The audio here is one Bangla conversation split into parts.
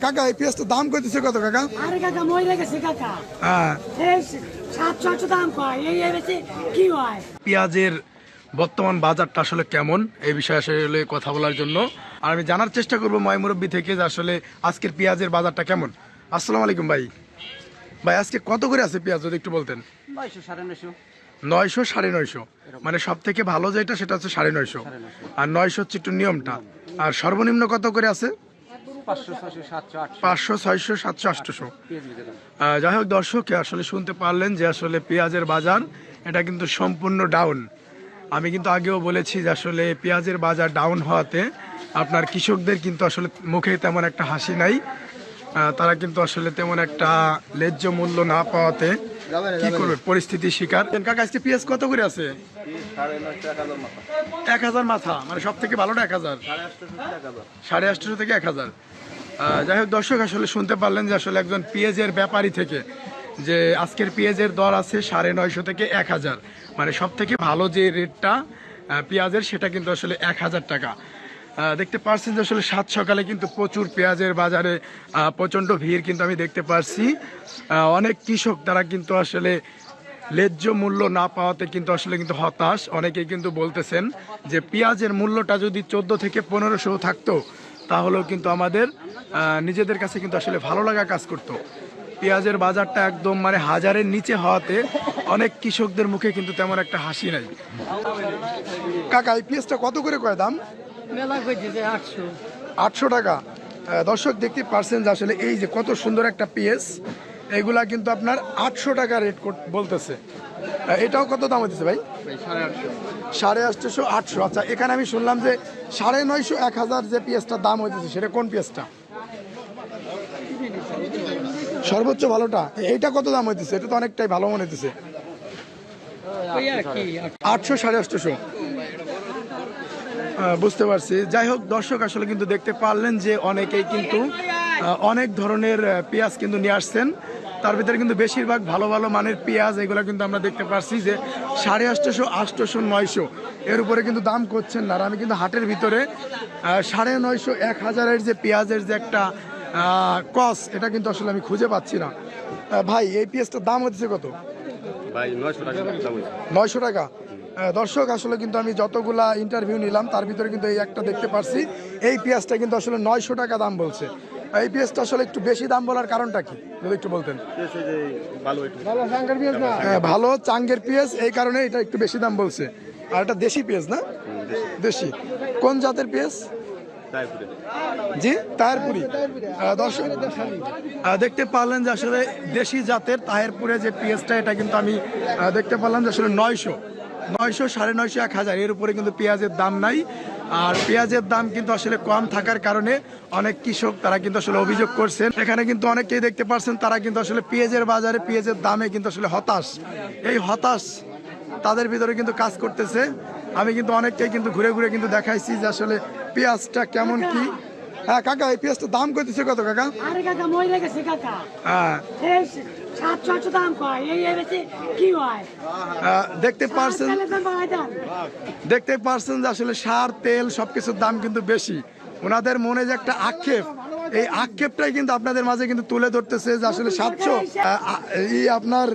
কাকা এই পেঁয়াজটার দাম কইতেছে কত কাকা? আরে কাকা মরে গেছে কাকা। হ্যাঁ, এই 700 দাম কয় এই বেশি কি হয়? পেঁয়াজের বর্তমান বাজারটা আসলে কেমন এই বিষয়ে আসলে কথা বলার জন্য আর আমি জানার চেষ্টা করবো ময়মুরব্বী থেকে যে আসলে আজকের পেঁয়াজের বাজারটা কেমন। আসসালামু আলাইকুম ভাই। ভাই আজকে কত করে আছে পেঁয়াজ যদি একটু বলতেন? 900 950 900 950, মানে সব থেকে ভালো যেটা সেটা হচ্ছে 950, আর 900 হচ্ছে একটু নিয়মটা। আর সর্বনিম্ন কত করে আছে? 500 600 700 800 500 600 700 800। পেঁয়াজ বিক্রি দাম। যাই হোক দর্শক আসলে শুনতে পারলেন যে আসলে পেঁয়াজের বাজার এটা কিন্তু সম্পূর্ণ ডাউন। আমি কিন্তু আগেও বলেছি যে আসলে পেঁয়াজের বাজার ডাউন হওয়াতে আপনার কৃষকদের কিন্তু আসলে মুখে তেমন একটা হাসি নাই। তারা কিন্তু আসলে তেমন একটা ন্যায্য মূল্য না পাওয়াতে কি করবে পরিস্থিতির শিকার। কাকা আজকে পেঁয়াজ কত করে আছে? 1000 মাথা, মানে সব থেকে ভালোটা 1000, 850 থেকে 1000। যাই হোক দর্শক আসলে শুনতে পারলেন যে আসলে একজন পেঁয়াজের ব্যাপারী থেকে যে আজকের পেঁয়াজের দর আছে 950 থেকে 1000, মানে সব থেকে ভালো যে রেটটা পেঁয়াজের সেটা কিন্তু আসলে 1000 টাকা। দেখতে পাচ্ছেন যে আসলে সাত সকালে কিন্তু প্রচুর পেঁয়াজের বাজারে প্রচণ্ড ভিড় কিন্তু আমি দেখতে পাচ্ছি। অনেক কৃষক তারা কিন্তু আসলে ন্যায্য মূল্য না পাওয়াতে কিন্তু আসলে কিন্তু হতাশ। অনেকেই কিন্তু বলতেছেন যে পেঁয়াজের মূল্যটা যদি 14 থেকে 1500 থাকতো তাহলেও কিন্তু আমাদের নিজেদের কাছে কিন্তু আসলে ভালো লাগা কাজ করতো। পেঁয়াজের বাজারটা একদম মানে 1000-এর নিচে হওয়াতে অনেক কৃষকদের মুখে কিন্তু তেমন একটা হাসি নাই। কাকা এই পেঁয়াজটা কত করে কয় দাম? মেলা কইতেছে 800। 800 টাকা। দর্শক দেখতে পারছেন যে আসলে এই যে কত সুন্দর একটা পেঁয়াজ, এগুলা কিন্তু আপনার 800 টাকা রেট বলতেছে। এটাও কত দাম হইতেছে ভাই? 850 800। আচ্ছা এখানে আমি শুনলাম যে 950 1000 যে পেঁয়াজটার দাম হইতেছে সেটা কোন পেঁয়াজটা? সর্বোচ্চ ভালোটা এইটা কত দাম হইতেছে? এটা তো অনেকটাই ভালো মনে হইতেছে। 800 850। বুঝতে পারছি। যাই হোক দর্শক আসলে কিন্তু দেখতে পারলেন যে অনেকেই কিন্তু অনেক ধরনের পেঁয়াজ কিন্তু নিয়ে আসছেন। তার ভিতরে কিন্তু বেশিরভাগ ভালো ভালো মানের পেঁয়াজ এগুলো কিন্তু আমরা দেখতে পাচ্ছি যে 850 800 900 এর উপরে কিন্তু দাম করছেন না। আর আমি কিন্তু হাটের ভিতরে 950 1000-এর যে পেঁয়াজের যে একটা কস এটা কিন্তু আসলে আমি খুঁজে পাচ্ছি না। ভাই এই পেঁয়াজটার দাম হচ্ছে কত? ভাই 900 টাকা দাম। 900 টাকা। দর্শক আসলে কিন্তু আমি যতগুলা ইন্টারভিউ নিলাম তার ভিতরে কিন্তু এই একটা দেখতে পারছি এই পেঁয়াজটা কিন্তু আসলে 900 টাকা দাম বলছে। এই পেঁয়াজটা আসলে একটু বেশি দাম বলার কারণটা কি যদি একটু বলতেন? ভালো চাঙ্গের পেঁয়াজ এই কারণে এটা একটু বেশি দাম বলছে। আর এটা দেশি পেঁয়াজ না? দেশি। কোন জাতের পেঁয়াজ? জি তাহেরপুরি। দর্শক দেখতে পারলেন যে আসলে দেশি জাতের তাহেরপুরে যে পেঁয়াজটা এটা কিন্তু আমি দেখতে পারলাম যে আসলে 900 950 1000 এর উপরে কিন্তু পেঁয়াজের দাম নাই। আর পেঁয়াজের দাম কিন্তু আসলে কম থাকার কারণে অনেক কৃষক তারা কিন্তু আসলে অভিযোগ করছেন। এখানে কিন্তু অনেকেই দেখতে পাচ্ছেন তারা কিন্তু আসলে পেঁয়াজের বাজারে পেঁয়াজের দামে কিন্তু আসলে হতাশ। এই হতাশ তাদের ভিতরে কিন্তু কাজ করতেছে। আমি কিন্তু অনেককেই কিন্তু ঘুরে ঘুরে কিন্তু দেখাইছি যে আসলে পেঁয়াজটা কেমন কি। হ্যাঁ কাকা এই পেঁয়াজটার দাম কইতেছে কত কাকা? আরে কাকা মরে গেছে কাকা। হ্যাঁ এই 700 দাম কয় এই বেশি কি হয়? দেখতে পারছেন দেখতে পারছেন যে আসলে সার তেল সবকিছুর দাম কিন্তু বেশি। ওনাদের মনে যে একটা আক্ষেপ, এই আক্ষেপটাই কিন্তু আপনাদের মাঝে কিন্তু তুলে ধরতেছে যে আসলে 700 এই আপনার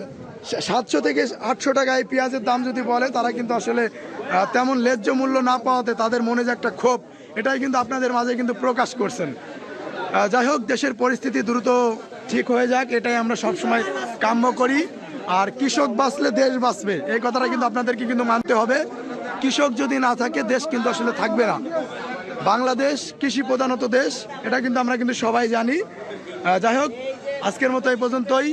700 থেকে 800 টাকা এই পেঁয়াজের দাম যদি বলে তারা কিন্তু আসলে তেমন ন্যায্য মূল্য না পাওয়াতে তাদের মনে যে একটা ক্ষোভ এটাই কিন্তু আপনাদের মাঝে কিন্তু প্রকাশ করছেন। যাই হোক দেশের পরিস্থিতি দ্রুত ঠিক হয়ে যাক এটাই আমরা সবসময় কাম্য করি। আর কৃষক বাঁচলে দেশ বাঁচবে এই কথাটা কিন্তু আপনাদেরকে কিন্তু মানতে হবে। কৃষক যদি না থাকে দেশ কিন্তু আসলে থাকবে না। বাংলাদেশ কৃষি প্রধানত দেশ এটা কিন্তু আমরা কিন্তু সবাই জানি। যাই হোক আজকের মতো এই পর্যন্তই।